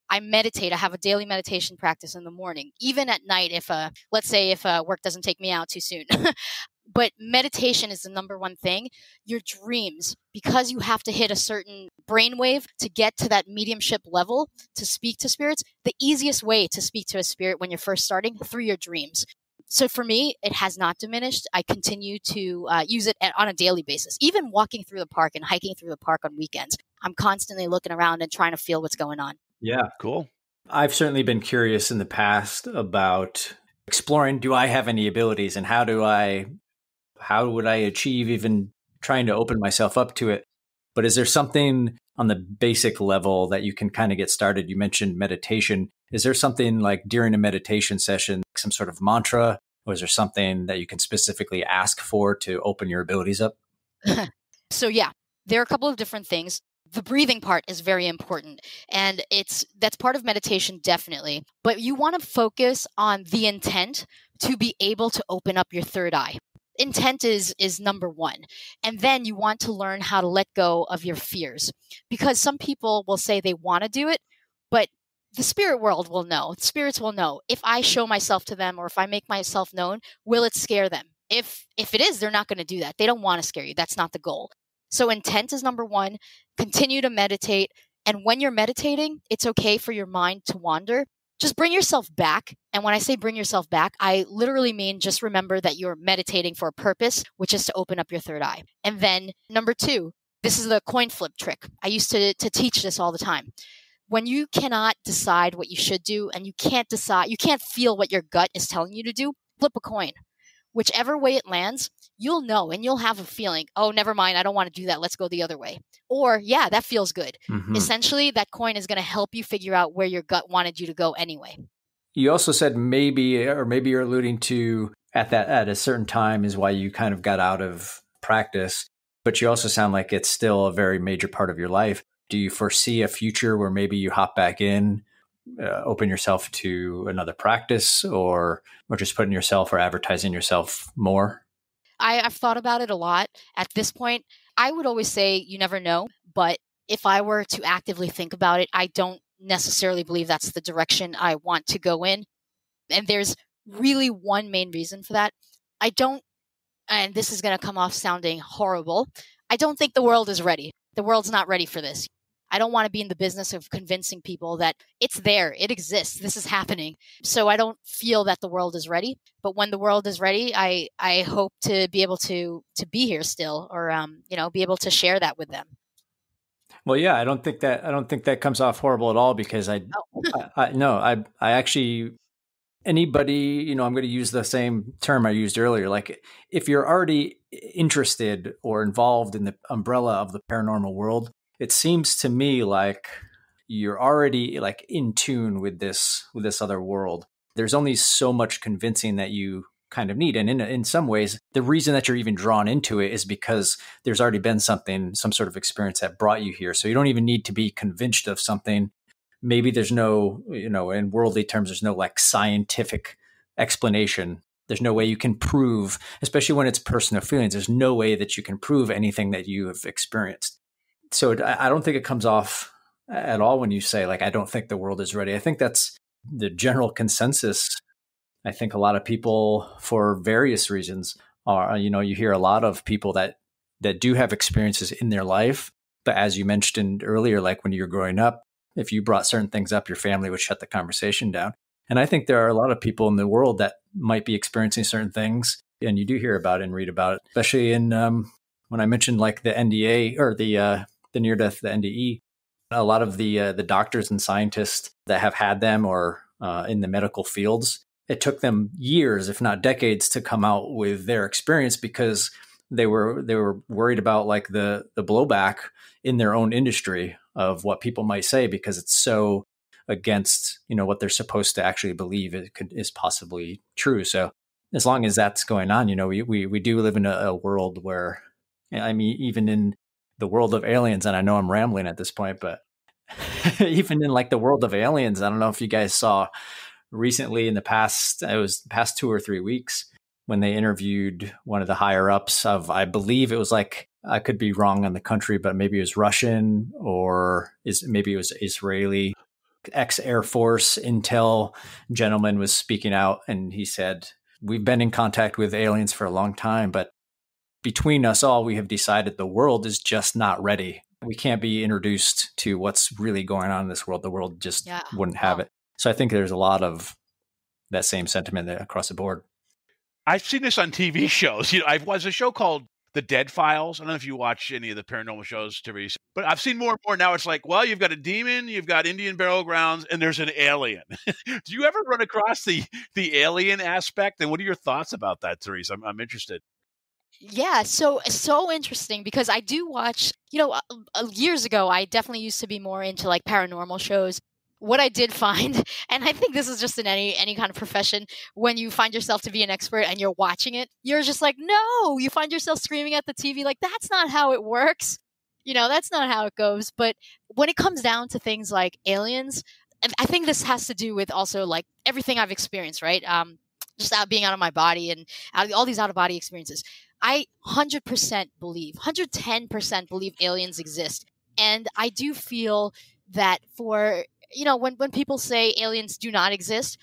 Speaker 6: I meditate. I have a daily meditation practice in the morning, even at night if, let's say, if work doesn't take me out too soon. But meditation is the number one thing. Your dreams, because you have to hit a certain brainwave to get to that mediumship level to speak to spirits, the easiest way to speak to a spirit when you're first starting, through your dreams. So for me, it has not diminished. I continue to use it on a daily basis. Even walking through the park and hiking through the park on weekends, I'm constantly looking around and trying to feel what's going on.
Speaker 5: Yeah.
Speaker 1: Cool.
Speaker 5: I've certainly been curious in the past about exploring, do I have any abilities and how would I achieve even trying to open myself up to it? But is there something on the basic level that you can kind of get started? You mentioned meditation. Is there something like during a meditation session, some sort of mantra, or is there something that you can specifically ask for to open your abilities up?
Speaker 6: So yeah, there are a couple of different things. The breathing part is very important, and that's part of meditation, definitely. But you want to focus on the intent to be able to open up your third eye. Intent is number one. And then you want to learn how to let go of your fears, because some people will say they want to do it, but the spirit world will know. Spirits will know. If I show myself to them or if I make myself known, will it scare them? If it is, they're not going to do that. They don't want to scare you. That's not the goal. So intent is number one. Continue to meditate. And when you're meditating, it's okay for your mind to wander. Just bring yourself back. And when I say bring yourself back, I literally mean just remember that you're meditating for a purpose, which is to open up your third eye. And then number two, this is the coin flip trick. I used to teach this all the time. When you cannot decide what you should do and you can't feel what your gut is telling you to do, flip a coin. Whichever way it lands, you'll know and you'll have a feeling, oh, never mind, I don't want to do that. Let's go the other way. Or, yeah, that feels good. Mm-hmm. Essentially, that coin is going to help you figure out where your gut wanted you to go anyway.
Speaker 5: You also said maybe you're alluding to at a certain time is why you kind of got out of practice, but you also sound like it's still a very major part of your life. Do you foresee a future where maybe you hop back in, open yourself to another practice or just putting yourself or advertising yourself more?
Speaker 6: I've thought about it a lot. At this point, I would always say you never know. But if I were to actively think about it, I don't necessarily believe that's the direction I want to go in. And there's really one main reason for that. And this is going to come off sounding horrible, I don't think the world is ready. The world's not ready for this. I don't want to be in the business of convincing people that it's there, it exists, this is happening. So I don't feel that the world is ready. But when the world is ready, I hope to be able to be here still, or be able to share that with them.
Speaker 5: Well, yeah, I don't think that comes off horrible at all, because I actually, anybody, I'm going to use the same term I used earlier. Like, if you're already interested or involved in the umbrella of the paranormal world, it seems to me like you're already like in tune with this other world. There's only so much convincing that you kind of need. And in some ways, the reason that you're even drawn into it is because there's already been some sort of experience that brought you here. So you don't even need to be convinced of something. Maybe there's no, in worldly terms, there's no like scientific explanation. There's no way you can prove, especially when it's personal feelings, there's no way that you can prove anything that you have experienced. So I don't think it comes off at all when you say, like, I don't think the world is ready. I think that's the general consensus. I think a lot of people, for various reasons, are, you hear a lot of people that do have experiences in their life. But as you mentioned earlier, like when you're growing up, if you brought certain things up, your family would shut the conversation down. And I think there are a lot of people in the world that might be experiencing certain things. And you do hear about it and read about it, especially in when I mentioned like the NDA or the near death, the NDE, a lot of the doctors and scientists that have had them or in the medical fields, it took them years, if not decades, to come out with their experience because they were worried about like the blowback in their own industry of what people might say, because it's so against, what they're supposed to actually believe is possibly true. So as long as that's going on, we do live in a world where, I mean, even in the world of aliens, and I know I'm rambling at this point, but even in like the world of aliens. I don't know if you guys saw recently in the past, it was the past 2 or 3 weeks when they interviewed one of the higher ups of, I believe it was like, I could be wrong on the country, but maybe it was Russian or maybe it was Israeli, ex-Air Force intel gentleman was speaking out. And he said, we've been in contact with aliens for a long time, but between us all, we have decided the world is just not ready. We can't be introduced to what's really going on in this world. The world just wouldn't have it. So I think there's a lot of that same sentiment across the board.
Speaker 1: I've seen this on TV shows. I've watched a show called The Dead Files. I don't know if you watch any of the paranormal shows, Therese, but I've seen more and more now. It's like, well, you've got a demon, you've got Indian burial grounds, and there's an alien. Do you ever run across the alien aspect? And what are your thoughts about that, Therese? I'm interested.
Speaker 6: Yeah, so interesting because I do watch, years ago, I definitely used to be more into like paranormal shows. What I did find, and I think this is just in any kind of profession, when you find yourself to be an expert and you're watching it, you're just like, no, you find yourself screaming at the TV like, that's not how it works. That's not how it goes. But when it comes down to things like aliens, and I think this has to do with also like everything I've experienced, right? Just being out of my body and all these out-of-body experiences. I 100% believe, 110% believe aliens exist. And I do feel that for, when people say aliens do not exist,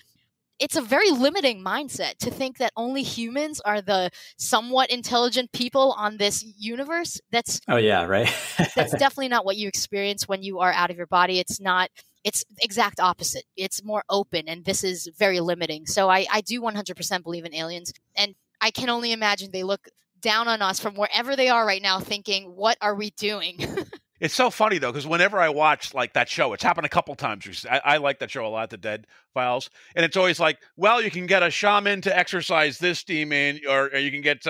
Speaker 6: it's a very limiting mindset to think that only humans are the somewhat intelligent people on this universe.
Speaker 5: Oh yeah, right.
Speaker 6: That's definitely not what you experience when you are out of your body. It's not. It's exact opposite. It's more open, and this is very limiting. So I do 100% believe in aliens, and I can only imagine they look down on us from wherever they are right now thinking, what are we doing?
Speaker 1: It's so funny, though, because whenever I watch like that show, it's happened a couple times. I like that show a lot, The Dead Files. And it's always like, well, you can get a shaman to exorcise this demon, or you can get,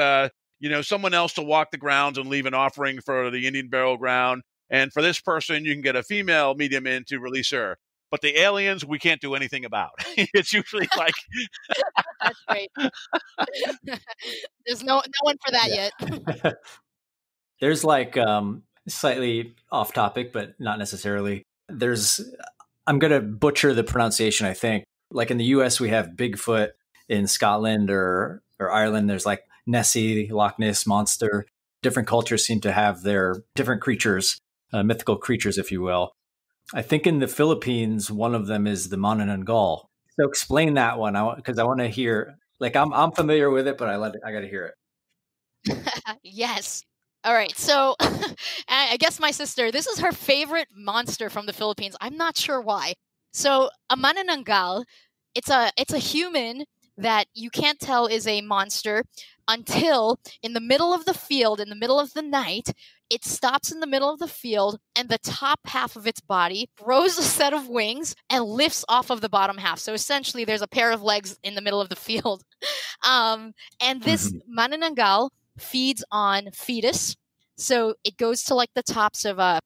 Speaker 1: someone else to walk the grounds and leave an offering for the Indian burial ground. And for this person, you can get a female medium in to release her. But the aliens, we can't do anything about. It's usually like...
Speaker 6: That's great. There's no one for that yet.
Speaker 5: There's like... slightly off topic, but not necessarily. I'm going to butcher the pronunciation, I think. Like in the US, we have Bigfoot. In Scotland or Ireland, there's like Nessie, Loch Ness Monster. Different cultures seem to have their different creatures, mythical creatures, if you will. I think in the Philippines, one of them is the manananggal. So explain that one, because I want to hear. Like I'm familiar with it, but I got to hear it.
Speaker 6: Yes. All right, so I guess my sister, this is her favorite monster from the Philippines. I'm not sure why. So a manananggal, it's a human that you can't tell is a monster until in the middle of the field, in the middle of the night, it stops in the middle of the field and the top half of its body grows a set of wings and lifts off of the bottom half. So essentially there's a pair of legs in the middle of the field. And this manananggal feeds on fetus. So it goes to like the tops of a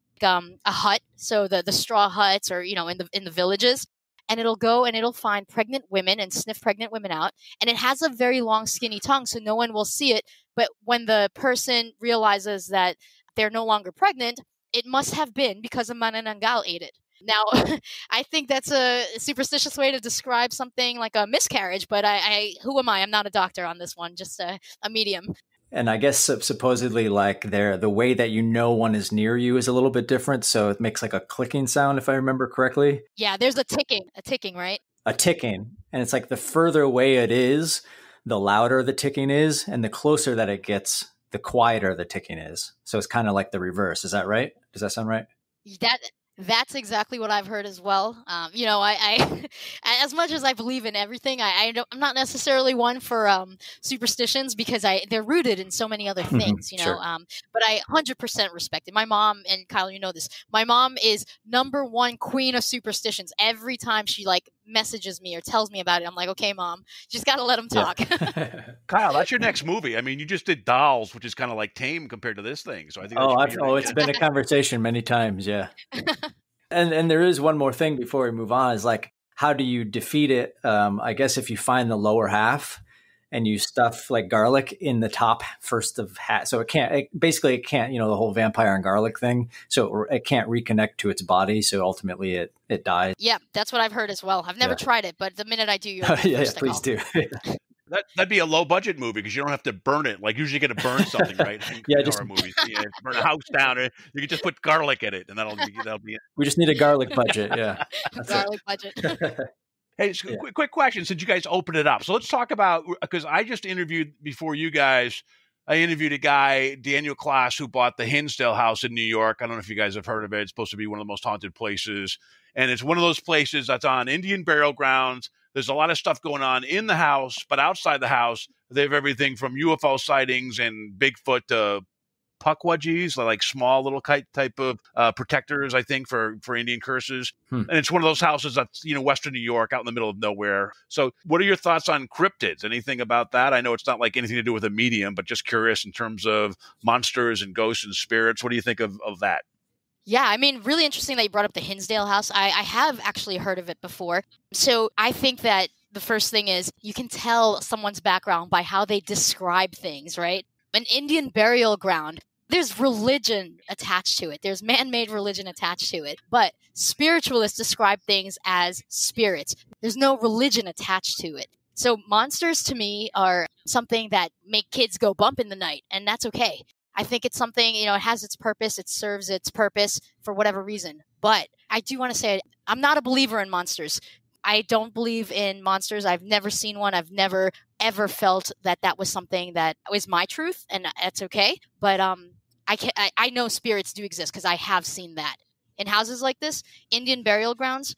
Speaker 6: hut. So the straw huts or, in the villages. And it'll go and it'll find pregnant women and sniff pregnant women out. And it has a very long, skinny tongue, so no one will see it. But when the person realizes that they're no longer pregnant, it must have been because a manananggal ate it. Now, I think that's a superstitious way to describe something like a miscarriage, but who am I? I'm not a doctor on this one, just a medium.
Speaker 5: And I guess supposedly like the way that one is near you is a little bit different. So it makes like a clicking sound, if I remember correctly.
Speaker 6: Yeah, there's a ticking, right?
Speaker 5: A ticking. And it's like the further away it is, the louder the ticking is. And the closer that it gets, the quieter the ticking is. So it's kind of like the reverse. Is that right? Does that sound right?
Speaker 6: That's exactly what I've heard as well. I as much as I believe in everything, I'm not necessarily one for superstitions because they're rooted in so many other things,
Speaker 5: Sure.
Speaker 6: But I 100% respect it. My mom, and Kyle, you know this, my mom is number one queen of superstitions. Every time she like messages me or tells me about it, I'm like, okay, mom, just got to let them talk.
Speaker 5: Yeah.
Speaker 1: Kyle, that's your next movie. I mean, you just did Dolls, which is kind of like tame compared to this thing. So I think.
Speaker 5: It's been a conversation many times. Yeah. And there is one more thing before we move on is like, how do you defeat it? I guess if you find the lower half and you stuff like garlic in the top first of hat. So it can't, the whole vampire and garlic thing. So it can't reconnect to its body. So ultimately it dies.
Speaker 6: Yeah, that's what I've heard as well. I've never tried it, but the minute I do, you're the
Speaker 5: yeah,
Speaker 6: first to
Speaker 5: please
Speaker 6: call.
Speaker 5: do.
Speaker 1: That'd be a low budget movie because you don't have to burn it. Like usually you got to burn something, right? In horror movies, burn a house down. You can just put garlic in it, and that'll be it.
Speaker 5: We just need a garlic budget. Yeah,
Speaker 6: garlic budget.
Speaker 1: Hey, quick question since you guys opened it up. So let's talk about, because I just interviewed before you guys. I interviewed a guy, Daniel Klaas, who bought the Hinsdale house in New York. I don't know if you guys have heard of it. It's supposed to be one of the most haunted places. And it's one of those places that's on Indian burial grounds. There's a lot of stuff going on in the house, but outside the house, they have everything from UFO sightings and Bigfoot to puckwudgies, like small little type of protectors, I think, for Indian curses. And it's one of those houses that's, Western New York, out in the middle of nowhere. So what are your thoughts on cryptids? Anything about that? I know it's not like anything to do with a medium, but just curious in terms of monsters and ghosts and spirits. What do you think of that?
Speaker 6: Yeah, I mean, really interesting that you brought up the Hinsdale house. I have actually heard of it before. So I think that the first thing is you can tell someone's background by how they describe things, right? An Indian burial ground, there's religion attached to it. There's man-made religion attached to it. But spiritualists describe things as spirits. There's no religion attached to it. So monsters to me are something that make kids go bump in the night, and that's okay. I think it's something, it has its purpose. It serves its purpose for whatever reason. But I do want to say I'm not a believer in monsters. I don't believe in monsters. I've never seen one. I've never, ever felt that was something that was my truth, and that's okay. But I know spirits do exist because I have seen that. In houses like this, Indian burial grounds,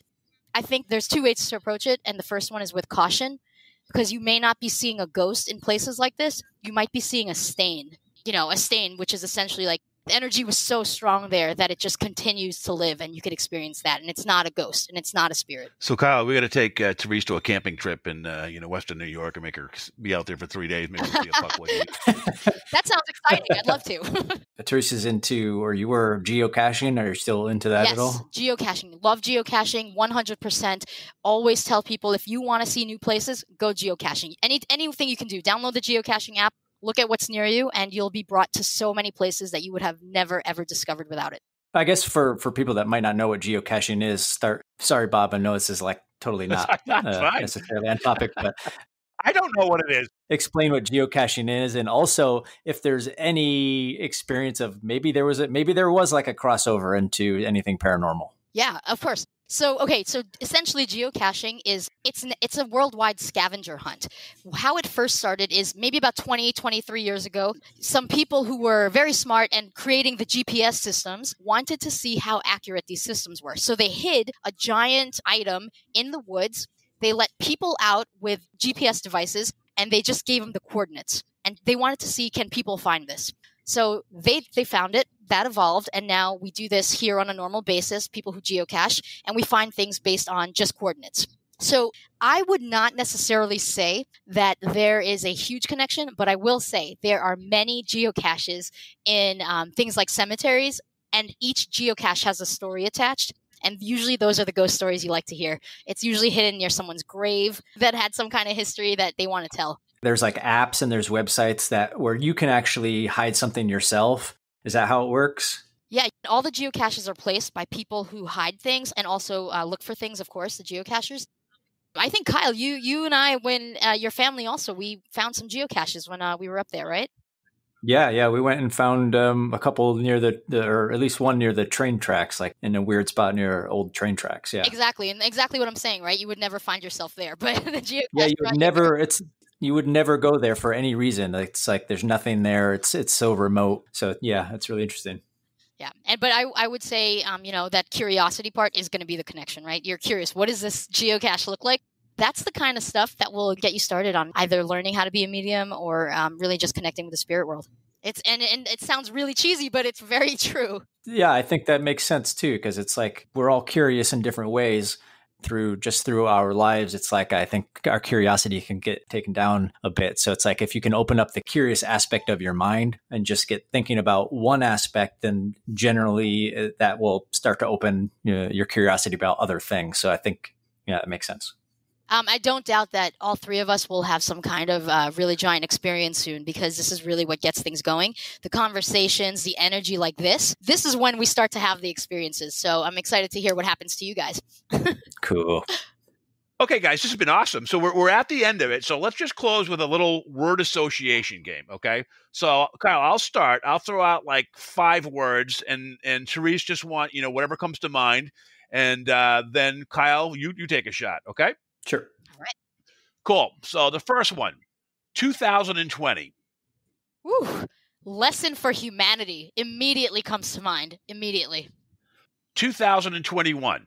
Speaker 6: I think there's two ways to approach it. And the first one is with caution, because you may not be seeing a ghost in places like this. You might be seeing a stain. A stain, which is essentially like the energy was so strong there that it just continues to live, and you could experience that. And it's not a ghost, and it's not a spirit.
Speaker 1: So, Kyle, we got to take Therese to a camping trip in Western New York and make her be out there for 3 days. Maybe we'll see a puckwudgie.
Speaker 6: That sounds exciting. I'd love to.
Speaker 5: Therese is into, or you were geocaching. Are you still into that at all?
Speaker 6: Yes, geocaching. Love geocaching, 100%. Always tell people if you want to see new places, go geocaching. Anything you can do. Download the geocaching app. Look at what's near you, and you'll be brought to so many places that you would have never, ever discovered without it.
Speaker 5: I guess for people that might not know what geocaching is, sorry, Bob, I know this is like totally not necessarily on topic, but
Speaker 1: I don't know what it is.
Speaker 5: Explain what geocaching is, and also if there's any experience of maybe there was like a crossover into anything paranormal.
Speaker 6: Yeah, of course. So essentially geocaching it's a worldwide scavenger hunt. How it first started is maybe about 23 years ago. Some people who were very smart and creating the GPS systems wanted to see how accurate these systems were. So they hid a giant item in the woods. They let people out with GPS devices, and they just gave them the coordinates. And they wanted to see, can people find this? So they found it, that evolved, and now we do this here on a normal basis, people who geocache, and we find things based on just coordinates. So I would not necessarily say that there is a huge connection, but I will say there are many geocaches in things like cemeteries, and each geocache has a story attached. And usually those are the ghost stories you like to hear. It's usually hidden near someone's grave that had some kind of history that they want to tell.
Speaker 5: There's like apps and there's websites where you can actually hide something yourself. Is that how it works?
Speaker 6: Yeah, all the geocaches are placed by people who hide things and also look for things, of course, the geocachers. I think, Kyle, you and I, when your family also, we found some geocaches when we were up there, right?
Speaker 5: Yeah. We went and found a couple near or at least one near the train tracks, like in a weird spot near old train tracks. Yeah,
Speaker 6: exactly. And exactly what I'm saying, right? You would never find yourself there, but the geocache.
Speaker 5: Yeah, you would never go there for any reason. It's like there's nothing there. It's so remote. So yeah, it's really interesting.
Speaker 6: Yeah. But I would say, that curiosity part is going to be the connection, right? You're curious. What does this geocache look like? That's the kind of stuff that will get you started on either learning how to be a medium or really just connecting with the spirit world. And it sounds really cheesy, but it's very true.
Speaker 5: Yeah, I think that makes sense too, because it's like we're all curious in different ways through our lives. It's like I think our curiosity can get taken down a bit. So it's like if you can open up the curious aspect of your mind and just get thinking about one aspect, then generally that will start to open your curiosity about other things. So I think, yeah, it makes sense.
Speaker 6: I don't doubt that all three of us will have some kind of really giant experience soon, because this is really what gets things going. The conversations, the energy like this is when we start to have the experiences. So I'm excited to hear what happens to you guys.
Speaker 5: Cool.
Speaker 1: Okay, guys, this has been awesome. So we're at the end of it. So let's just close with a little word association game, okay? So, Kyle, I'll start. I'll throw out like 5 words, and Therese just want, whatever comes to mind. And then, Kyle, you take a shot, okay?
Speaker 5: Sure.
Speaker 6: All right.
Speaker 1: Cool. So the first one, 2020.
Speaker 6: Woo. Lesson for humanity immediately comes to mind. Immediately.
Speaker 1: 2021.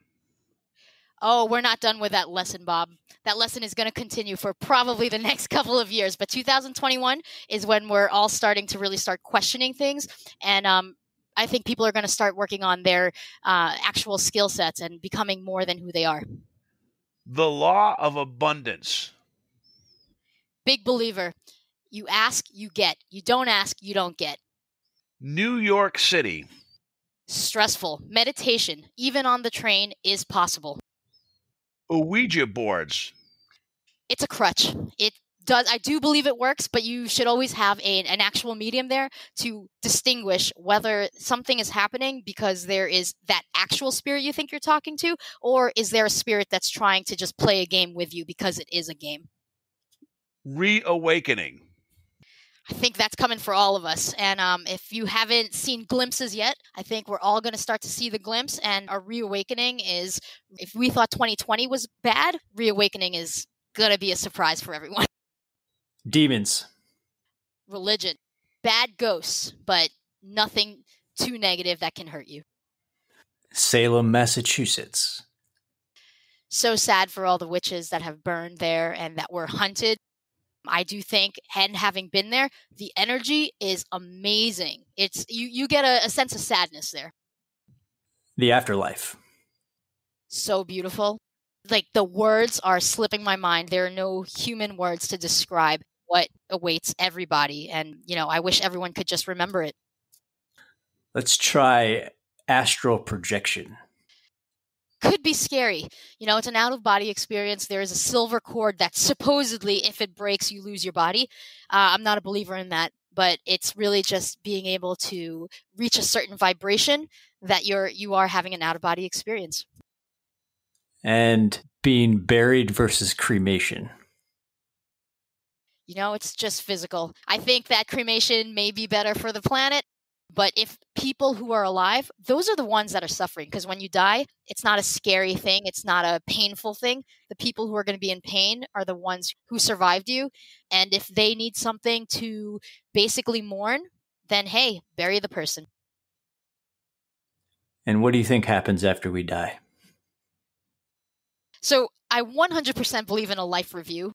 Speaker 6: Oh, we're not done with that lesson, Bob. That lesson is going to continue for probably the next couple of years. But 2021 is when we're all starting to really start questioning things. And I think people are going to start working on their actual skill sets and becoming more than who they are.
Speaker 1: The law of abundance.
Speaker 6: Big believer. You ask, you get. You don't ask, you don't get.
Speaker 1: New York City.
Speaker 6: Stressful. Meditation, even on the train, is possible.
Speaker 1: Ouija boards.
Speaker 6: It's a crutch. It does. I do believe it works, but you should always have an actual medium there to distinguish whether something is happening because there is that actual spirit you think you're talking to, or is there a spirit that's trying to just play a game with you because it is a game.
Speaker 1: Reawakening.
Speaker 6: I think that's coming for all of us. And if you haven't seen glimpses yet, I think we're all going to start to see the glimpse. And our reawakening is, if we thought 2020 was bad, reawakening is going to be a surprise for everyone.
Speaker 5: Demons.
Speaker 6: Religion. Bad ghosts, but nothing too negative that can hurt you.
Speaker 5: Salem, Massachusetts.
Speaker 6: So sad for all the witches that have burned there and that were hunted. I do think, and having been there, the energy is amazing. It's you get a sense of sadness there.
Speaker 5: The afterlife.
Speaker 6: So beautiful. Like, the words are slipping my mind. There are no human words to describe what awaits everybody. And, I wish everyone could just remember it.
Speaker 5: Let's try astral projection.
Speaker 6: Could be scary. It's an out-of-body experience. There is a silver cord that supposedly, if it breaks, you lose your body. I'm not a believer in that, but it's really just being able to reach a certain vibration that you are having an out-of-body experience.
Speaker 5: And being buried versus cremation.
Speaker 6: It's just physical. I think that cremation may be better for the planet. But if people who are alive, those are the ones that are suffering. Because when you die, it's not a scary thing. It's not a painful thing. The people who are going to be in pain are the ones who survived you. And if they need something to basically mourn, then hey, bury the person.
Speaker 5: And what do you think happens after we die?
Speaker 6: So I 100% believe in a life review.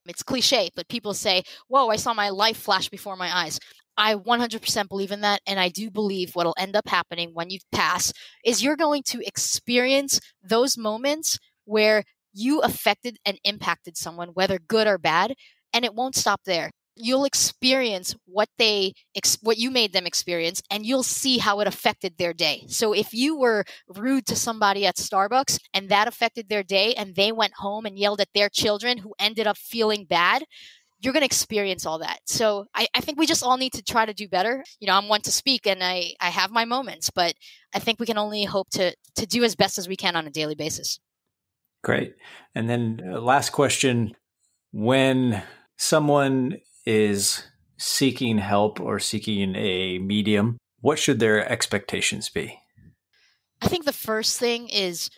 Speaker 6: It's cliche, but people say, whoa, I saw my life flash before my eyes. I 100% believe in that, and I do believe what will end up happening when you pass is you're going to experience those moments where you affected and impacted someone, whether good or bad, and it won't stop there. You'll experience what you made them experience, and you'll see how it affected their day. So if you were rude to somebody at Starbucks and that affected their day, and they went home and yelled at their children who ended up feeling bad, you're going to experience all that. So I think we just all need to try to do better. I'm one to speak, and I have my moments, but I think we can only hope to do as best as we can on a daily basis.
Speaker 5: Great. And then last question, when someone is seeking help or seeking a medium, what should their expectations be?
Speaker 6: I think the first thing is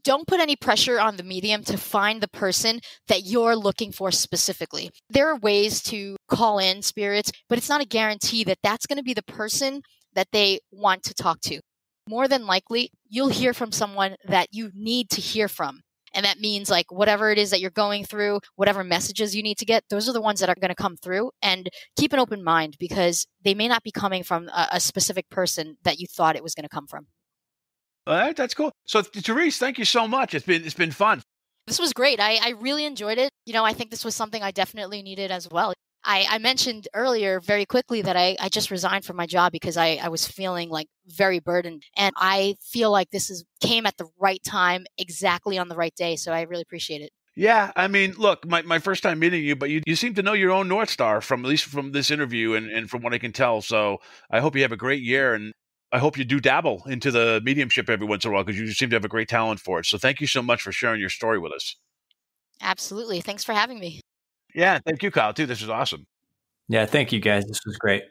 Speaker 6: don't put any pressure on the medium to find the person that you're looking for specifically. There are ways to call in spirits, but it's not a guarantee that that's going to be the person that they want to talk to. More than likely, you'll hear from someone that you need to hear from. And that means, like, whatever it is that you're going through, whatever messages you need to get, those are the ones that are going to come through. And keep an open mind, because they may not be coming from a specific person that you thought it was going to come from.
Speaker 1: All right, that's cool. So, Therese, thank you so much. It's been fun.
Speaker 6: This was great. I really enjoyed it. I think this was something I definitely needed as well. I mentioned earlier very quickly that I just resigned from my job because I was feeling like very burdened. And I feel like this came at the right time, exactly on the right day. So I really appreciate it.
Speaker 1: Yeah, I mean, look, my first time meeting you, but you seem to know your own North Star from at least from this interview and from what I can tell. So I hope you have a great year, and I hope you do dabble into the mediumship every once in a while because you seem to have a great talent for it. So thank you so much for sharing your story with us.
Speaker 6: Absolutely. Thanks for having me.
Speaker 1: Yeah, thank you, Kyle, too. This was awesome.
Speaker 5: Yeah, thank you guys. This was great.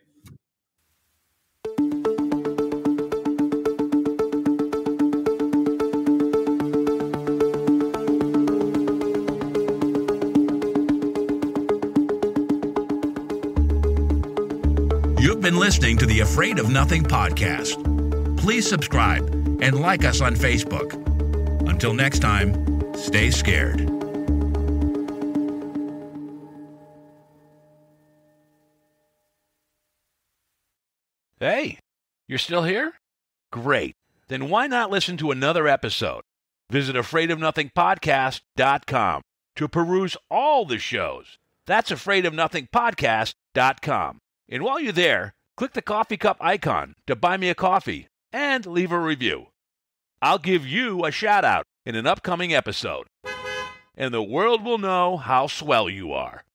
Speaker 2: You've been listening to the Afraid of Nothing podcast. Please subscribe and like us on Facebook. Until next time, stay scared.
Speaker 1: Hey, you're still here? Great. Then why not listen to another episode? Visit afraidofnothingpodcast.com to peruse all the shows. That's afraidofnothingpodcast.com. And while you're there, click the coffee cup icon to buy me a coffee and leave a review. I'll give you a shout out in an upcoming episode, and the world will know how swell you are.